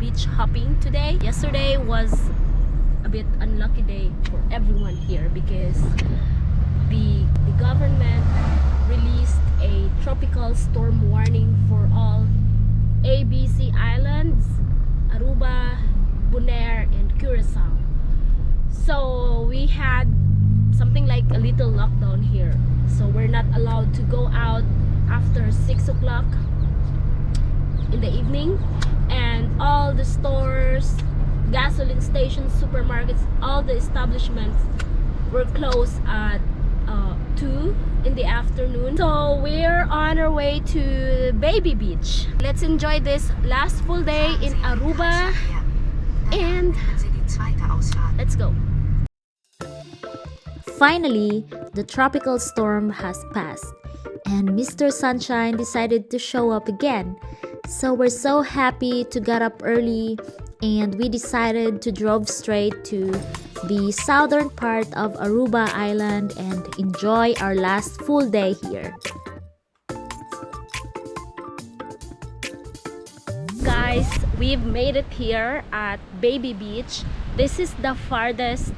beach hopping today. Yesterday was a bit unlucky day for everyone here because the government released a tropical storm warning for all ABC islands, Aruba, Bonaire, and Curacao. So we had something like a little lockdown here. So we're not allowed to go out after 6 o'clock in the evening, and all the stores, gasoline stations, supermarkets, all the establishments were closed at 2 in the afternoon. So we're on our way to Baby Beach. Let's enjoy this last full day in Aruba and let's go. Finally, the tropical storm has passed and Mr. Sunshine decided to show up again. So we're so happy to get up early and we decided to drive straight to the southern part of Aruba Island and enjoy our last full day here. Guys, we've made it here at Baby Beach. This is the farthest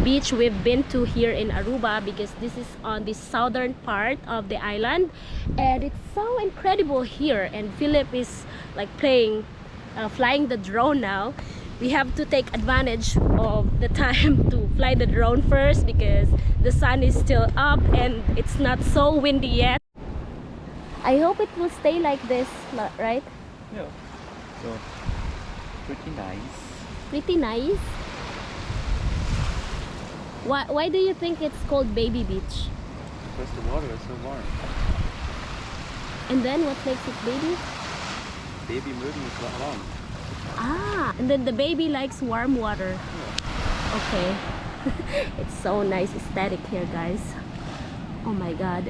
beach we've been to here in Aruba because this is on the southern part of the island, and it's so incredible here. And Philip is like flying the drone now. We have to take advantage of the time to fly the drone first because the sun is still up and it's not so windy yet. I hope it will stay like this, right? Yeah. So pretty nice. Pretty nice. Why do you think it's called Baby Beach? Because the water is so warm. And then what makes it baby? Baby mögen es warm. Ah, and then the baby likes warm water. Yeah. Okay. It's so nice aesthetic here, guys. Oh my god.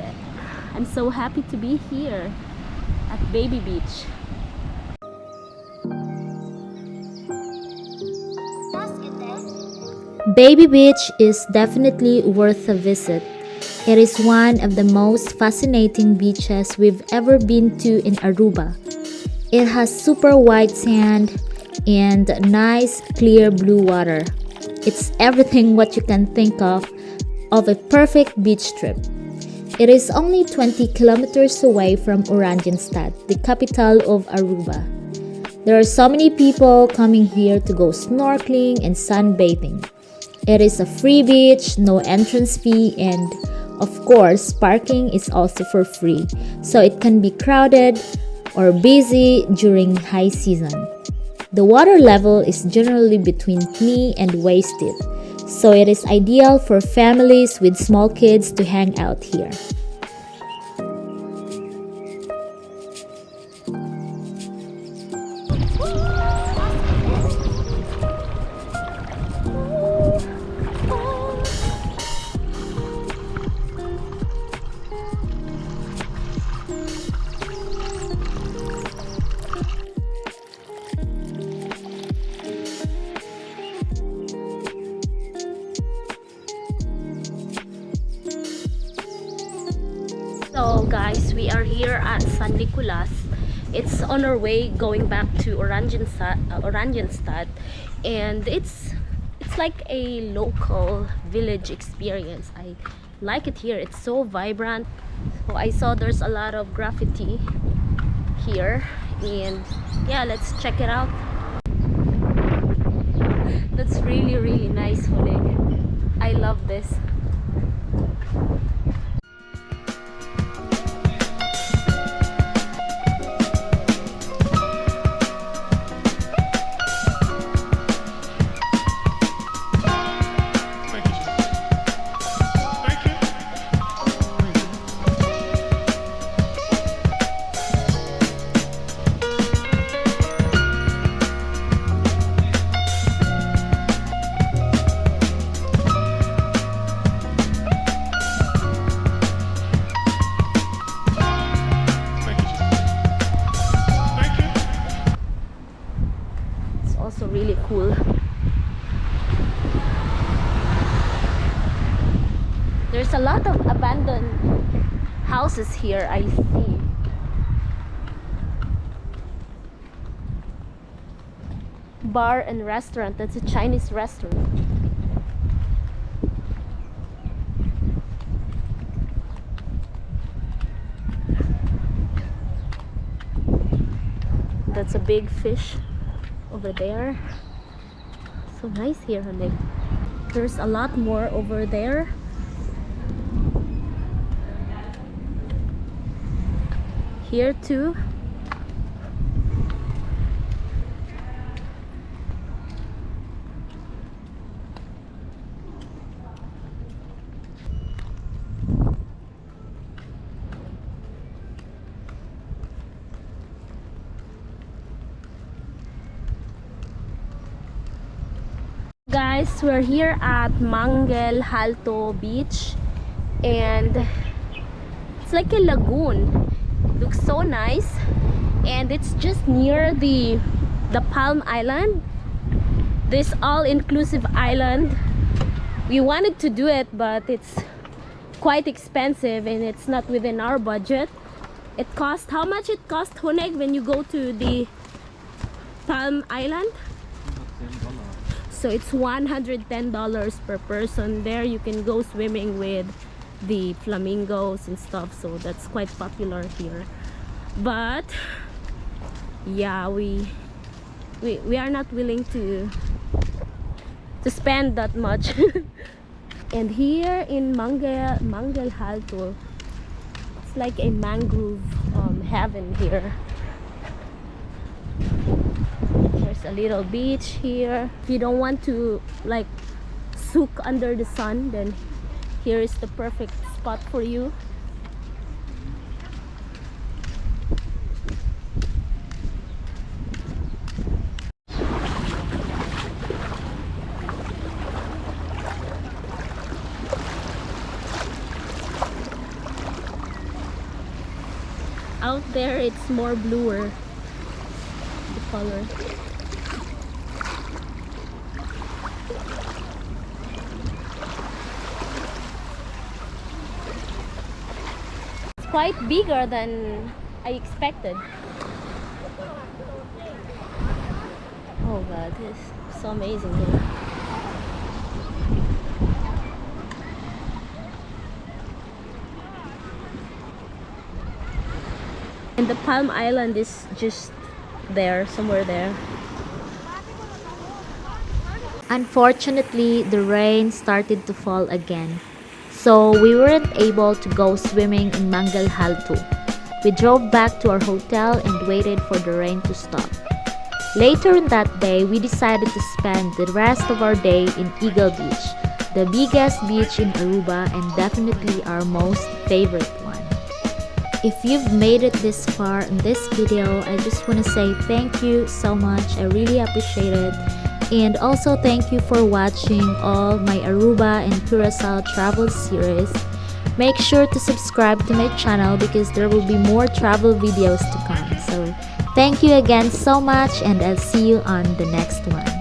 I'm so happy to be here at Baby Beach. Baby Beach is definitely worth a visit. It is one of the most fascinating beaches we've ever been to in Aruba. It has super white sand and nice clear blue water. It's everything what you can think of a perfect beach trip. It is only 20 kilometers away from Oranjestad, the capital of Aruba. There are so many people coming here to go snorkeling and sunbathing. It is a free beach, no entrance fee, and of course, parking is also for free, so it can be crowded or busy during high season. The water level is generally between knee and waist deep, so it is ideal for families with small kids to hang out here. So guys, we are here at San Nicolas. It's on our way going back to Oranjestad, and it's like a local village experience. I like it here. It's so vibrant. So I saw there's a lot of graffiti here, and yeah, let's check it out. That's really nice, Huling. I love this. Also really cool. There's a lot of abandoned houses here, I see. bar and restaurant. That's a Chinese restaurant. That's a big fish over there. So nice here, honey. There's a lot more over there. Here too. Guys, we're here at Mangel Halto beach, and it's like a lagoon. Looks so nice, and it's just near the Palm Island, this all-inclusive island. We wanted to do it, but it's quite expensive and it's not within our budget. It cost, how much it cost, Honeg, when you go to the Palm Island? So it's $110 per person. There you can go swimming with the flamingos and stuff, so that's quite popular here. But yeah, we are not willing to spend that much. And here in Mangel Halto, it's like a mangrove heaven here. There's a little beach here. If you don't want to like soak under the sun, then here is the perfect spot for you. Out there it's more bluer, the color. It's quite bigger than I expected. Oh god, it's so amazing here. And the Palm Island is just there, somewhere there. Unfortunately, the rain started to fall again, so we weren't able to go swimming in Mangel Halto. We drove back to our hotel and waited for the rain to stop. Later in that day, we decided to spend the rest of our day in Eagle Beach, the biggest beach in Aruba and definitely our most favorite one. If you've made it this far in this video, I just want to say thank you so much. I really appreciate it. And also thank you for watching all my Aruba and Curacao travel series. Make sure to subscribe to my channel because there will be more travel videos to come. So thank you again so much, and I'll see you on the next one.